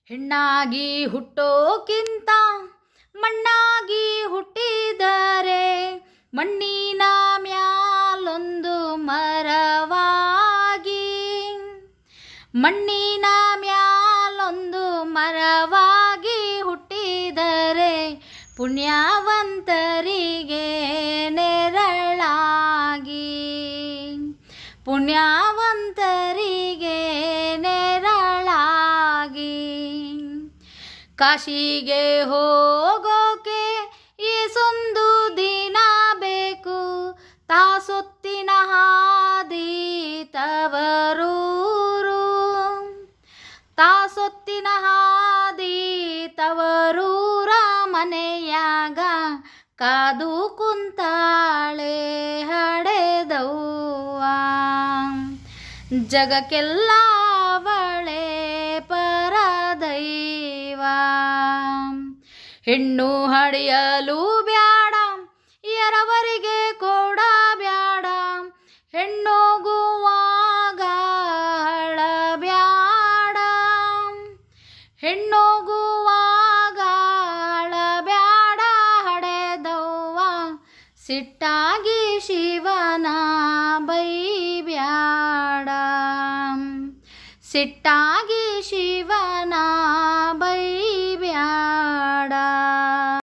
ಹೆಣ್ಣಾಗಿ ಹುಟ್ಟೋಕ್ಕಿಂತ ಮಣ್ಣಾಗಿ ಹುಟ್ಟಿದರೆ ಮಣ್ಣಿನ ಮ್ಯಾಲೊಂದು ಮರವಾಗಿ, ಮಣ್ಣಿನ ಮ್ಯಾಲೊಂದು ಮರವಾಗಿ ಹುಟ್ಟಿದರೆ ಪುಣ್ಯವಂತರಿಗೆ ನೆರಳಾಗಿ, ಪುಣ್ಯವಂತರಿಗೆ ನೆರಳಾಗಿ. ಕಾಶಿಗೆ ಹೋಗೋಕೆ ಏಸೊಂದು ದಿನ ಬೇಕು, ತಾಸೊತ್ತಿನ ಹಾದಿ ತವರೂರು, ತಾಸೊತ್ತಿನ ಹಾದಿ ತವರೂರ ಮನೆಯಾಗ ಕಾದು ಕುಂತಾಳೆ ಹಡೆದವ್ವ. ಜಗಕ್ಕೆಲ್ಲ ಅವಳೇ ಪರದೈವ. ಹೆಣ್ಣು ಹಡೆಯಲು ಬ್ಯಾಡ, ಎರವರಿಗೆ ಕೊಡಬ್ಯಾಡ, ಹೆಣ್ಣೋಗುವಾಗ ಅಳಬ್ಯಾಡ, ಹೆಣ್ಣೋಗುವಾಗ ಅಳಬ್ಯಾಡ ಹಡೆದವ್ವ. ಸಿಟ್ಟಾಗಿ ಶಿವನ ಬೈಬ್ಯಾಡ, ಸಿಟ್ಟಾಗಿ ಶಿವನ ಬೈಬ್ಯಾಡ.